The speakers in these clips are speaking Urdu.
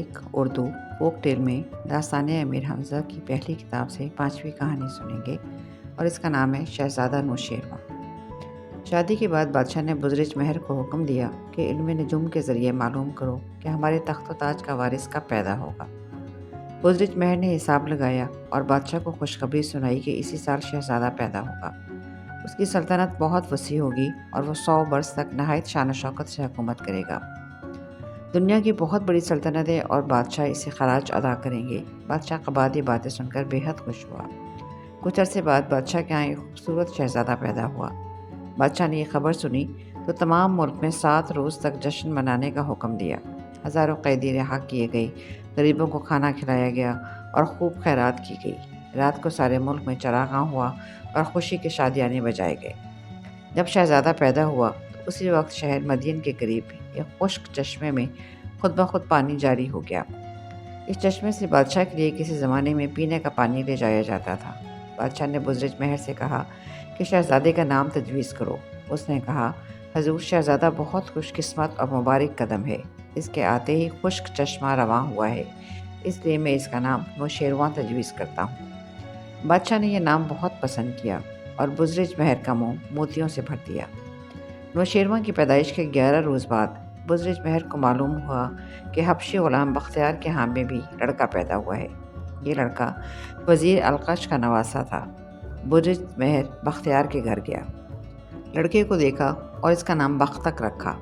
ایک اردو فوک ٹیل میں داستان امیر حمزہ کی پہلی کتاب سے 5ویں کہانی سنیں گے اور اس کا نام ہے شہزادہ نوشیروان۔ شادی کے بعد بادشاہ نے بزرج مہر کو حکم دیا کہ علم نجوم کے ذریعے معلوم کرو کہ ہمارے تخت و تاج کا وارث کب پیدا ہوگا۔ بزرج مہر نے حساب لگایا اور بادشاہ کو خوشخبری سنائی کہ اسی سال شہزادہ پیدا ہوگا۔ اس کی سلطنت بہت وسیع ہوگی اور وہ 100 برس تک نہایت شان و شوکت سے حکومت کرے گا۔ دنیا کی بہت بڑی سلطنتیں اور بادشاہ اسے خراج ادا کریں گے۔ بادشاہ قباد یہ باتیں سن کر بے حد خوش ہوا۔ کچھ عرصے بعد بادشاہ کے یہاں ایک خوبصورت شہزادہ پیدا ہوا۔ بادشاہ نے یہ خبر سنی تو تمام ملک میں 7 روز تک جشن منانے کا حکم دیا۔ ہزاروں قیدی رہا کیے گئے، غریبوں کو کھانا کھلایا گیا اور خوب خیرات کی گئی۔ رات کو سارے ملک میں چراغاں ہوا اور خوشی کے شادیانے بجائے گئے۔ جب شہزادہ پیدا ہوا تو اسی وقت شہر مدین کے قریب ایک خشک چشمے میں خود بخود پانی جاری ہو گیا۔ اس چشمے سے بادشاہ کے لیے کسی زمانے میں پینے کا پانی لے جایا جاتا تھا۔ بادشاہ نے بزرج مہر سے کہا کہ شہزادے کا نام تجویز کرو۔ اس نے کہا، حضور، شہزادہ بہت خوش قسمت اور مبارک قدم ہے۔ اس کے آتے ہی خشک چشمہ رواں ہوا ہے، اس لیے میں اس کا نام نوشیروان تجویز کرتا ہوں۔ بادشاہ نے یہ نام بہت پسند کیا اور بزرج مہر کا منہ موتیوں سے بھر دیا۔ نوشیروان کی پیدائش کے 11 روز بعد بزرج مہر کو معلوم ہوا کہ حبشی غلام بختیار کے ہاں میں بھی لڑکا پیدا ہوا ہے۔ یہ لڑکا وزیر القش کا نواسہ تھا۔ بزرج مہر بختیار کے گھر گیا، لڑکے کو دیکھا اور اس کا نام بختک رکھا۔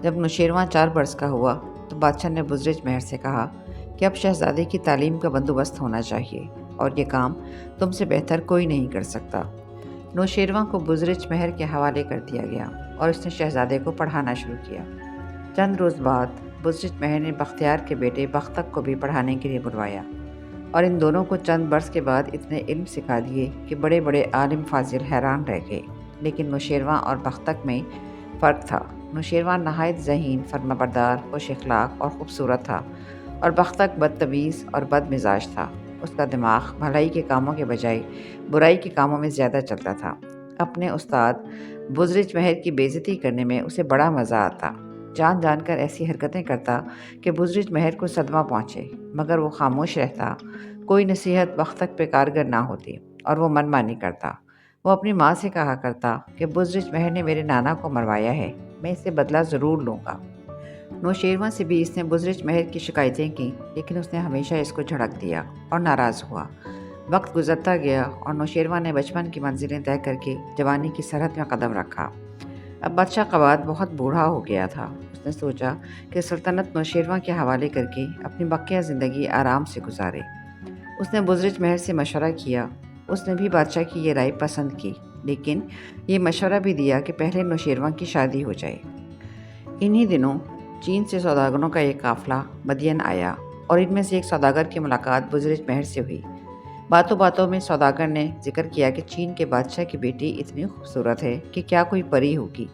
جب نوشیروان 4 برس کا ہوا تو بادشاہ نے بزرج مہر سے کہا کہ اب شہزادے کی تعلیم کا بندوبست ہونا چاہیے اور یہ کام تم سے بہتر کوئی نہیں کر سکتا۔ نوشیروان کو بزرج مہر کے حوالے کر دیا گیا اور اس نے شہزادے کو پڑھانا شروع کیا۔ چند روز بعد بزرج مہر نے بختیار کے بیٹے بختک کو بھی پڑھانے کے لیے بلوایا اور ان دونوں کو چند برس کے بعد اتنے علم سکھا دیے کہ بڑے بڑے عالم فاضل حیران رہ گئے۔ لیکن نوشیروان اور بختک میں فرق تھا۔ نوشیروان نہایت ذہین، فرمانبردار، خوش اخلاق اور خوبصورت تھا اور بختک بدتمیز اور بد مزاج تھا۔ اس کا دماغ بھلائی کے کاموں کے بجائے برائی کے کاموں میں زیادہ چلتا تھا۔ اپنے استاد بزرج مہر کی بے عزتی کرنے میں اسے بڑا مزہ آتا۔ جان جان کر ایسی حرکتیں کرتا کہ بزرج مہر کو صدمہ پہنچے، مگر وہ خاموش رہتا۔ کوئی نصیحت بختک پہ کارگر نہ ہوتی اور وہ من مانی کرتا۔ وہ اپنی ماں سے کہا کرتا کہ بزرج مہر نے میرے نانا کو مروایا ہے، میں اس سے بدلہ ضرور لوں گا۔ نوشیروان سے بھی اس نے بزرج مہر کی شکایتیں کی، لیکن اس نے ہمیشہ اس کو جھڑک دیا اور ناراض ہوا۔ وقت گزرتا گیا اور نوشیروان نے بچپن کی منزلیں طے کر کے جوانی کی سرحد میں قدم رکھا۔ اب بادشاہ قباد بہت بوڑھا ہو گیا تھا۔ اس نے سوچا کہ سلطنت نوشیروان کے حوالے کر کے اپنی بقیہ زندگی آرام سے گزارے۔ اس نے بزرج مہر سے مشورہ کیا۔ اس نے بھی بادشاہ کی یہ رائے پسند کی، لیکن یہ مشورہ بھی دیا کہ پہلے نوشیروان کی شادی ہو جائے۔ انہی دنوں چین سے سوداگروں کا ایک قافلہ مدین آیا اور ان میں سے ایک سوداگر کی ملاقات بزرج مہر سے ہوئی۔ باتوں باتوں میں سوداگر نے ذکر کیا کہ چین کے بادشاہ کی بیٹی اتنی خوبصورت ہے کہ کیا کوئی پری ہوگی۔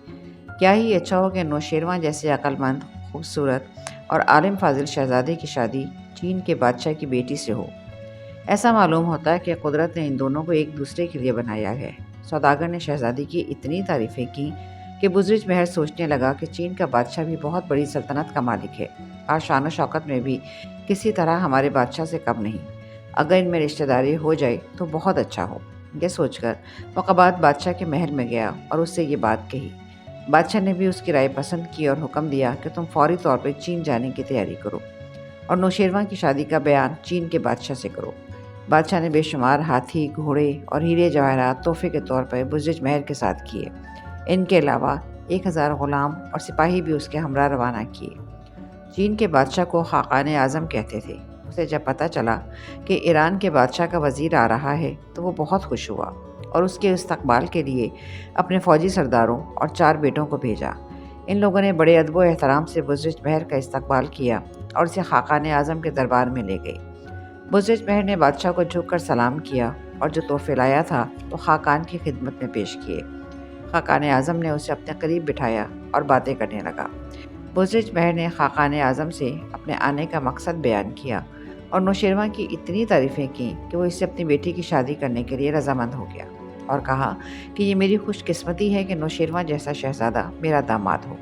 کیا ہی اچھا ہو کہ نوشیروان جیسے عقل مند، خوبصورت اور عالم فاضل شہزادے کی شادی چین کے بادشاہ کی بیٹی سے ہو۔ ایسا معلوم ہوتا ہے کہ قدرت نے ان دونوں کو ایک دوسرے کے لیے بنایا ہے۔ سوداگر نے شہزادی کی اتنی تعریفیں کی کہ بزرج مہر سوچنے لگا کہ چین کا بادشاہ بھی بہت بڑی سلطنت کا مالک ہے اور شان و شوکت میں بھی کسی طرح ہمارے بادشاہ سے کم نہیں۔ اگر ان میں رشتہ داری ہو جائے تو بہت اچھا ہو۔ یہ سوچ کر وہ قباد بادشاہ کے محل میں گیا اور اس سے یہ بات کہی۔ بادشاہ نے بھی اس کی رائے پسند کی اور حکم دیا کہ تم فوری طور پر چین جانے کی تیاری کرو اور نوشیروان کی شادی کا بیان چین کے بادشاہ سے کرو۔ بادشاہ نے بے شمار ہاتھی، گھوڑے اور ہیرے جواہرات تحفے کے طور پر بزرج مہر کے ساتھ کیے۔ ان کے علاوہ 1000 غلام اور سپاہی بھی اس کے ہمراہ روانہ کیے۔ چین کے بادشاہ کو خاقان اعظم کہتے تھے۔ اسے جب پتہ چلا کہ ایران کے بادشاہ کا وزیر آ رہا ہے تو وہ بہت خوش ہوا اور اس کے استقبال کے لیے اپنے فوجی سرداروں اور 4 بیٹوں کو بھیجا۔ ان لوگوں نے بڑے ادب و احترام سے بزرج مہر کا استقبال کیا اور اسے خاقان اعظم کے دربار میں لے گئے۔ بزرج مہر نے بادشاہ کو جھک کر سلام کیا اور جو تحفے لایا تھا وہ خاقان کی خدمت میں پیش کیے۔ خاقان اعظم نے اسے اپنے قریب بٹھایا اور باتیں کرنے لگا۔ بزرج مہر نے خاقان اعظم سے اپنے آنے کا مقصد بیان کیا اور نوشیروان کی اتنی تعریفیں کی کہ وہ اس سے اپنی بیٹی کی شادی کرنے کے لیے رضامند ہو گیا اور کہا کہ یہ میری خوش قسمتی ہے کہ نوشیروان جیسا شہزادہ میرا داماد ہو۔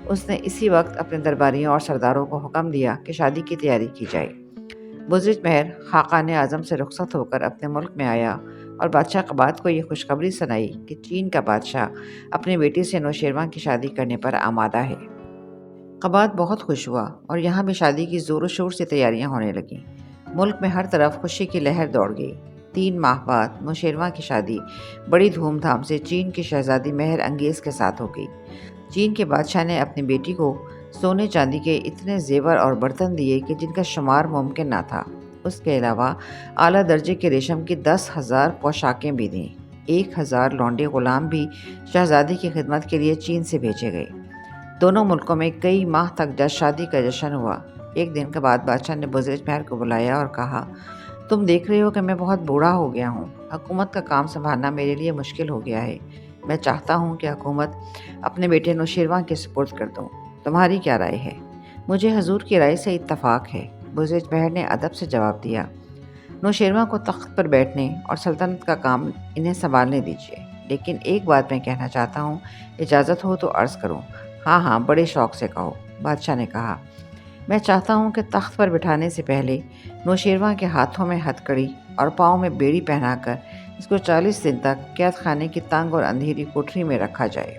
اس نے اسی وقت اپنے درباریوں اور سرداروں کو حکم دیا کہ شادی کی تیاری کی جائے۔ بزرج مہر خاقان اعظم سے رخصت ہو کر اپنے ملک میں آیا اور بادشاہ قباد کو یہ خوشخبری سنائی کہ چین کا بادشاہ اپنی بیٹی سے نوشیروان کی شادی کرنے پر آمادہ ہے۔ قباد بہت خوش ہوا اور یہاں بھی شادی کی زور و شور سے تیاریاں ہونے لگیں۔ ملک میں ہر طرف خوشی کی لہر دوڑ گئی۔ 3 ماہ بعد نوشیروان کی شادی بڑی دھوم دھام سے چین کی شہزادی مہر انگیز کے ساتھ ہو گئی۔ چین کے بادشاہ نے اپنی بیٹی کو سونے چاندی کے اتنے زیور اور برتن دیے کہ جن کا شمار ممکن نہ تھا۔ اس کے علاوہ اعلیٰ درجے کے ریشم کی 10,000 پوشاکیں بھی دیں۔ 1,000 لونڈے غلام بھی شہزادی کی خدمت کے لیے چین سے بھیجے گئے۔ دونوں ملکوں میں کئی ماہ تک شادی کا جشن ہوا۔ ایک دن کے بعد بادشاہ نے بزرج مہر کو بلایا اور کہا، تم دیکھ رہے ہو کہ میں بہت بوڑھا ہو گیا ہوں۔ حکومت کا کام سنبھالنا میرے لیے مشکل ہو گیا ہے۔ میں چاہتا ہوں کہ حکومت اپنے بیٹے نوشیروان کے سپرد کر دوں۔ تمہاری کیا رائے ہے؟ مجھے حضور کی رائے سے اتفاق ہے، بزرج مہر نے ادب سے جواب دیا۔ نوشیروان کو تخت پر بیٹھنے اور سلطنت کا کام انہیں سنبھالنے دیجیے، لیکن ایک بات میں کہنا چاہتا ہوں، اجازت ہو تو عرض کروں۔ ہاں ہاں، بڑے شوق سے کہو، بادشاہ نے کہا۔ میں چاہتا ہوں کہ تخت پر بٹھانے سے پہلے نوشیروان کے ہاتھوں میں ہتھ کڑی اور پاؤں میں بیڑی پہنا کر اس کو 40 دن تک قید خانے کی تنگ اور اندھیری کوٹری میں رکھا جائے۔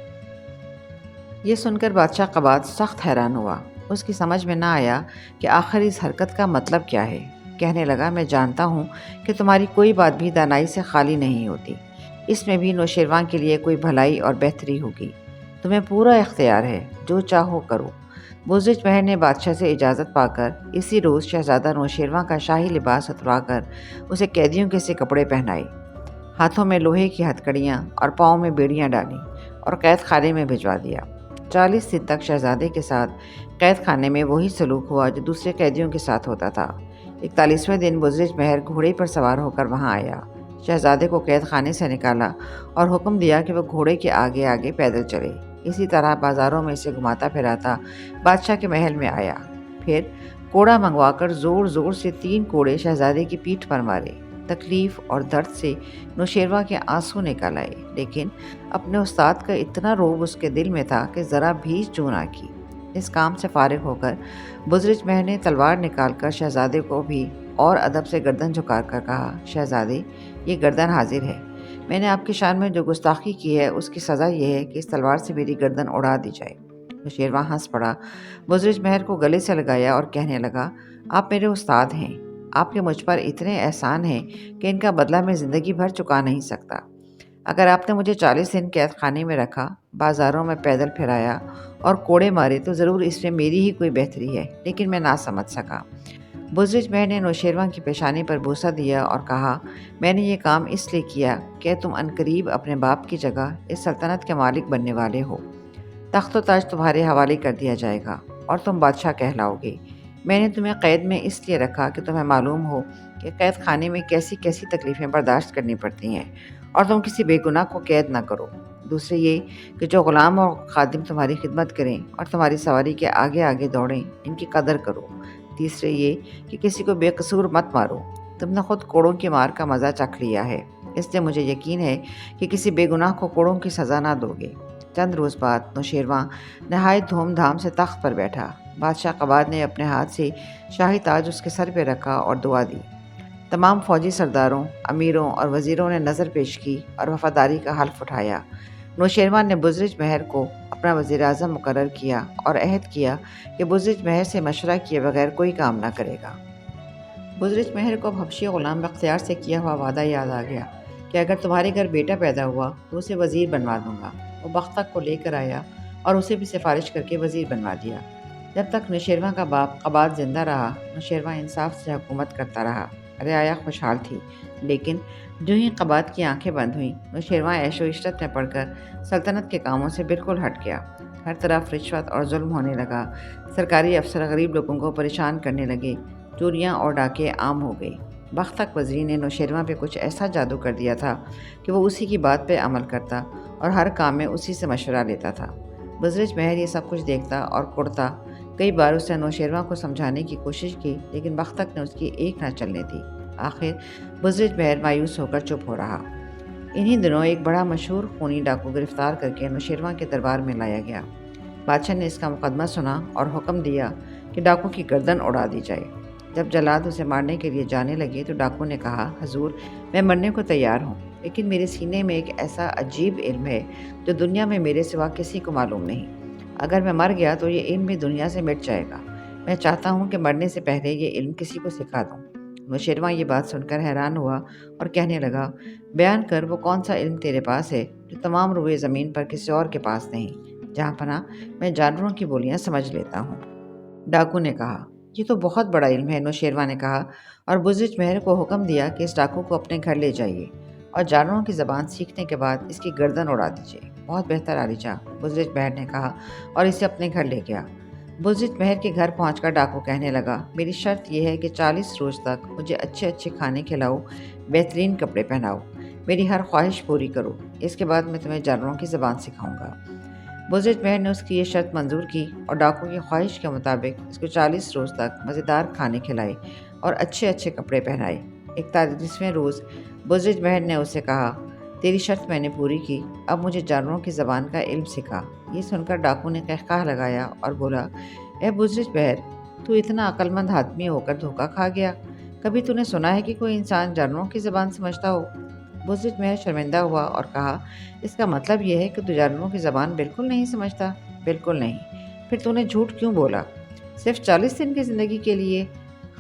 یہ سن کر بادشاہ قباد سخت حیران ہوا۔ اس کی سمجھ میں نہ آیا کہ آخر اس حرکت کا مطلب کیا ہے۔ کہنے لگا، میں جانتا ہوں کہ تمہاری کوئی بات بھی دانائی سے خالی نہیں ہوتی۔ اس میں بھی نوشیروان کے لیے کوئی بھلائی اور بہتری ہوگی۔ تمہیں پورا اختیار ہے، جو چاہو کرو۔ بزرج مہر نے بادشاہ سے اجازت پا کر اسی روز شہزادہ نوشیروان کا شاہی لباس اتروا کر اسے قیدیوں کے سے کپڑے پہنائے، ہاتھوں میں لوہے کی ہتھکڑیاں اور پاؤں میں بیڑیاں ڈالیں اور قید خانے میں بھجوا دیا۔ 40 دن تک شہزادے کے ساتھ قید خانے میں وہی سلوک ہوا جو دوسرے قیدیوں کے ساتھ ہوتا تھا۔ 41ویں دن بزرج مہر گھوڑے پر سوار ہو کر وہاں آیا، شہزادے کو قید خانے سے نکالا اور حکم دیا کہ وہ گھوڑے کے آگے آگے پیدل چلے۔ اسی طرح بازاروں میں اسے گھماتا پھراتا بادشاہ کے محل میں آیا۔ پھر کوڑا منگوا کر زور زور سے 3 کوڑے شہزادے کی پیٹھ پر مارے۔ تکلیف اور درد سے نوشیروان کے آنسو نکل آئے، لیکن اپنے استاد کا اتنا روب اس کے دل میں تھا کہ ذرا بھی جو نہ کی۔ اس کام سے فارغ ہو کر بزرج مہر نے تلوار نکال کر شہزادے کو بھی اور ادب سے گردن جھکا کر کہا، شہزادے، یہ گردن حاضر ہے۔ میں نے آپ کی شان میں جو گستاخی کی ہے اس کی سزا یہ ہے کہ اس تلوار سے میری گردن اڑا دی جائے۔ نوشیروان ہنس پڑا، بزرج مہر کو گلے سے لگایا اور کہنے لگا، آپ میرے استاد ہیں، آپ کے مجھ پر اتنے احسان ہیں کہ ان کا بدلہ میں زندگی بھر چکا نہیں سکتا۔ اگر آپ نے مجھے 40 دن قید خانے میں رکھا، بازاروں میں پیدل پھرایا اور کوڑے مارے تو ضرور اس میں میری ہی کوئی بہتری ہے، لیکن میں نہ سمجھ سکا۔ بزرج مہر نے نوشیروان کی پیشانی پر بوسہ دیا اور کہا، میں نے یہ کام اس لیے کیا کہ تم عنقریب اپنے باپ کی جگہ اس سلطنت کے مالک بننے والے ہو۔ تخت و تاج تمہارے حوالے کر دیا جائے گا اور تم بادشاہ کہلاؤ گے۔ میں نے تمہیں قید میں اس لیے رکھا کہ تمہیں معلوم ہو کہ قید خانے میں کیسی کیسی تکلیفیں برداشت کرنی پڑتی ہیں اور تم کسی بے گناہ کو قید نہ کرو۔ دوسرے یہ کہ جو غلام اور خادم تمہاری خدمت کریں اور تمہاری سواری کے آگے آگے دوڑیں، ان کی قدر کرو۔ تیسرے یہ کہ کسی کو بے قصور مت مارو۔ تم نے خود کوڑوں کی مار کا مزہ چکھ لیا ہے، اس لیے مجھے یقین ہے کہ کسی بے گناہ کو کوڑوں کی سزا نہ دو گے۔ چند روز بعد نوشیروان نہایت دھوم دھام سے تخت پر بیٹھا۔ بادشاہ قباد نے اپنے ہاتھ سے شاہی تاج اس کے سر پہ رکھا اور دعا دی۔ تمام فوجی سرداروں، امیروں اور وزیروں نے نظر پیش کی اور وفاداری کا حلف اٹھایا۔ نوشیروان نے بزرج مہر کو اپنا وزیر اعظم مقرر کیا اور عہد کیا کہ بزرج مہر سے مشورہ کیے بغیر کوئی کام نہ کرے گا۔ بزرج مہر کو حبشی غلام بختیار سے کیا ہوا وعدہ یاد آ گیا کہ اگر تمہارے گھر بیٹا پیدا ہوا تو اسے وزیر بنوا دوں گا۔ وہ بختک کو لے کر آیا اور اسے بھی سفارش کر کے وزیر بنوا دیا۔ جب تک نوشیروان کا باپ قباد زندہ رہا، نوشیروان انصاف سے حکومت کرتا رہا۔ رعایا خوشحال تھی، لیکن جو ہی قباد کی آنکھیں بند ہوئیں، نوشیروان عیش و عشرت میں پڑھ کر سلطنت کے کاموں سے بالکل ہٹ گیا۔ ہر طرف رشوت اور ظلم ہونے لگا۔ سرکاری افسر غریب لوگوں کو پریشان کرنے لگے۔ چوریاں اور ڈاکے عام ہو گئے۔ بختک وزیر نے نوشیروان پہ کچھ ایسا جادو کر دیا تھا کہ وہ اسی کی بات پہ عمل کرتا اور ہر کام میں اسی سے مشورہ لیتا تھا۔ بزرج مہر یہ سب کچھ دیکھتا اور کڑتا۔ کئی بار اس نے نوشیروان کو سمجھانے کی کوشش کی، لیکن بختک نے اس کی ایک نہ چلنے دی۔ آخر بزرج مہر مایوس ہو کر چپ ہو رہا۔ انہی دنوں ایک بڑا مشہور خونی ڈاکو گرفتار کر کے نوشیروان کے دربار میں لایا گیا۔ بادشاہ نے اس کا مقدمہ سنا اور حکم دیا کہ ڈاکو کی گردن اڑا دی جائے۔ جب جلاد اسے مارنے کے لیے جانے لگے تو ڈاکو نے کہا، حضور میں مرنے کو تیار ہوں، لیکن میرے سینے میں ایک ایسا عجیب علم ہے جو دنیا میں میرے سوا کسی کو معلوم نہیں۔ اگر میں مر گیا تو یہ علم بھی دنیا سے مٹ جائے گا۔ میں چاہتا ہوں کہ مرنے سے پہلے یہ علم کسی کو سکھا دوں۔ نوشیروان یہ بات سن کر حیران ہوا اور کہنے لگا، بیان کر وہ کون سا علم تیرے پاس ہے جو تمام روئے زمین پر کسی اور کے پاس نہیں۔ جہاں پناہ میں جانوروں کی بولیاں سمجھ لیتا ہوں۔ ڈاکو نے کہا، یہ تو بہت بڑا علم ہے۔ نوشیروان نے کہا اور بزرج مہر کو حکم دیا کہ اس ڈاکو کو اپنے گھر لے جائیے اور جانوروں کی زبان سیکھنے کے بعد اس کی گردن اڑا دیجیے۔ بہت بہتر عالی جاں، بزرج مہر نے کہا اور اسے اپنے گھر لے گیا۔ بزرج مہر کے گھر پہنچ کر ڈاکو کہنے لگا، میری شرط یہ ہے کہ 40 روز تک مجھے اچھے اچھے کھانے کھلاؤ، بہترین کپڑے پہناؤ، میری ہر خواہش پوری کرو، اس کے بعد میں تمہیں جانوروں کی زبان سکھاؤں گا۔ بزرج مہر نے اس کی یہ شرط منظور کی اور ڈاکو کی خواہش کے مطابق اس کو 40 روز تک مزیدار کھانے کھلائے اور اچھے اچھے کپڑے پہنائے۔ 41ویں روز بزرج مہر نے اسے کہا، تیری شرط میں نے پوری کی، اب مجھے جانوروں کی زبان کا علم سکھا۔ یہ سن کر ڈاکو نے قہقہہ لگایا اور بولا، اے بزرج مہر، تو اتنا عقل مند آدمی ہو کر دھوکہ کھا گیا۔ کبھی تو نے سنا ہے کہ کوئی انسان جانوروں کی زبان سمجھتا ہو؟ بزرج مہر شرمندہ ہوا اور کہا، اس کا مطلب یہ ہے کہ تو جانوروں کی زبان بالکل نہیں سمجھتا؟ بالکل نہیں۔ پھر تو نے جھوٹ کیوں بولا؟ صرف 40 دن کی زندگی کے لیے؟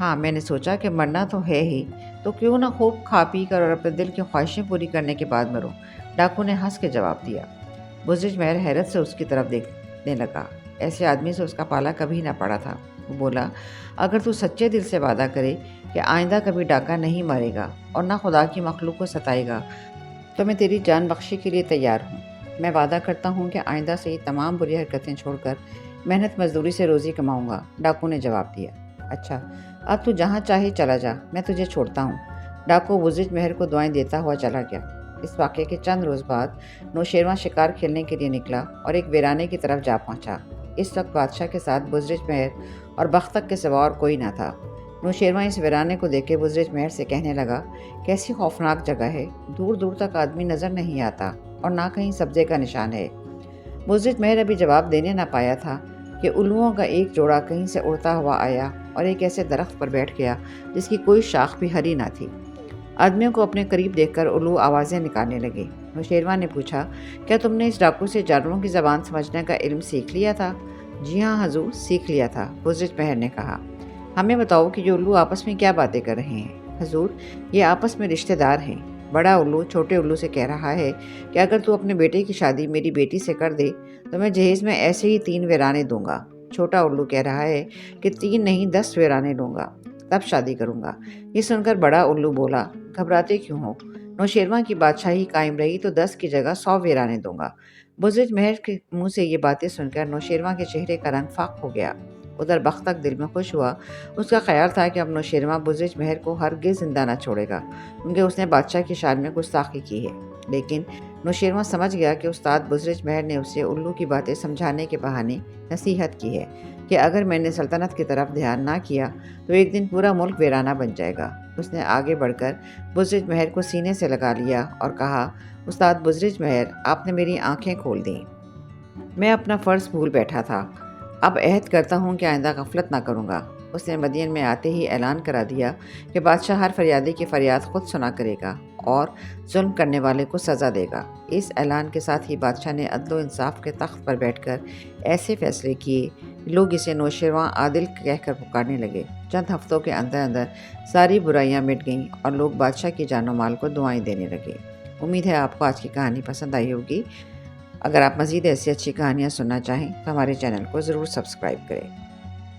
ہاں، میں نے سوچا کہ مرنا تو ہے ہی، تو کیوں نہ خوب کھا پی کر اور اپنے دل کی خواہشیں پوری کرنے کے بعد مروں۔ ڈاکو نے ہنس کے جواب دیا۔ بزرج مہر حیرت سے اس کی طرف دیکھنے لگا۔ ایسے آدمی سے اس کا پالا کبھی نہ پڑا تھا۔ وہ بولا، اگر تو سچے دل سے وعدہ کرے کہ آئندہ کبھی ڈاکا نہیں مارے گا اور نہ خدا کی مخلوق کو ستائے گا تو میں تیری جان بخشی کے لیے تیار ہوں۔ میں وعدہ کرتا ہوں کہ آئندہ سے یہ تمام بری حرکتیں چھوڑ کر محنت مزدوری سے روزی کماؤں گا۔ ڈاکو نے جواب دیا۔ اچھا، اب تو جہاں چاہے چلا جا، میں تجھے چھوڑتا ہوں۔ ڈاکو بزرج مہر کو دعائیں دیتا ہوا چلا گیا۔ اس واقعے کے چند روز بعد نوشیروان شکار کھیلنے کے لیے نکلا اور ایک ویرانے کی طرف جا پہنچا۔ اس وقت بادشاہ کے ساتھ بزرج مہر اور بختک کے سوا اور کوئی نہ تھا۔ نوشیروان اس ویرانے کو دیکھ کے بزرج مہر سے کہنے لگا، کیسی خوفناک جگہ ہے، دور دور تک آدمی نظر نہیں آتا اور نہ کہیں سبزے کا نشان ہے۔ بزرج مہر ابھی جواب دینے نہ پایا تھا کہ الوؤں کا ایک جوڑا کہیں سے اڑتا ہوا آیا اور ایک ایسے درخت پر بیٹھ گیا جس کی کوئی شاخ بھی ہری نہ تھی۔ آدمیوں کو اپنے قریب دیکھ کر الو آوازیں نکالنے لگے۔ نوشیروان نے پوچھا، کیا تم نے اس ڈاکو سے جانوروں کی زبان سمجھنے کا علم سیکھ لیا تھا؟ جی ہاں حضور، سیکھ لیا تھا، بزرج مہر نے کہا۔ ہمیں بتاؤ کہ یہ الو آپس میں کیا باتیں کر رہے ہیں؟ حضور، یہ آپس میں رشتہ دار ہیں۔ بڑا الو چھوٹے الو سے کہہ رہا ہے کہ اگر تو اپنے بیٹے کی شادی میری بیٹی سے کر دے تو میں جہیز میں ایسے ہی 3 ویرانے دوں گا۔ چھوٹا الو کہہ رہا ہے کہ 3 نہیں 10 ویرانے دوں گا، تب شادی کروں گا۔ یہ سن کر بڑا الو بولا، گھبراتے کیوں ہو؟ نوشیروان کی بادشاہی قائم رہی تو 10 کی جگہ 100 ویرانے دوں گا۔ بزرج مہر کے منہ سے یہ باتیں سن کر نوشیروان کے چہرے کا رنگ فاق ہو گیا۔ ادھر بختک دل میں خوش ہوا۔ اس کا خیال تھا کہ اب نوشیروان بزرج مہر کو ہرگز زندہ نہ چھوڑے گا، کیونکہ اس نے بادشاہ کی شان میں گستاخی کی ہے۔ لیکن نوشیروان سمجھ گیا کہ استاد بزرج مہر نے اسے الو کی باتیں سمجھانے کے بہانے نصیحت کی ہے کہ اگر میں نے سلطنت کی طرف دھیان نہ کیا تو ایک دن پورا ملک ویرانہ بن جائے گا۔ اس نے آگے بڑھ کر بزرج مہر کو سینے سے لگا لیا اور کہا، استاد بزرج مہر، آپ نے میری آنکھیں کھول دیں۔ میں اپنا فرض بھول بیٹھا تھا، اب عہد کرتا ہوں کہ آئندہ غفلت نہ کروں گا۔ اس نے مدین میں آتے ہی اعلان کرا دیا کہ بادشاہ ہر فریادی کی فریاد خود سنا کرے گا اور ظلم کرنے والے کو سزا دے گا۔ اس اعلان کے ساتھ ہی بادشاہ نے عدل و انصاف کے تخت پر بیٹھ کر ایسے فیصلے کیے کہ لوگ اسے نوشیروان عادل کہہ کر پکارنے لگے۔ چند ہفتوں کے اندر اندر ساری برائیاں مٹ گئیں اور لوگ بادشاہ کی جان و مال کو دعائیں دینے لگے۔ امید ہے آپ کو آج کی کہانی پسند آئی ہوگی۔ اگر آپ مزید ایسی اچھی کہانیاں سننا چاہیں تو ہمارے چینل کو ضرور سبسکرائب کریں۔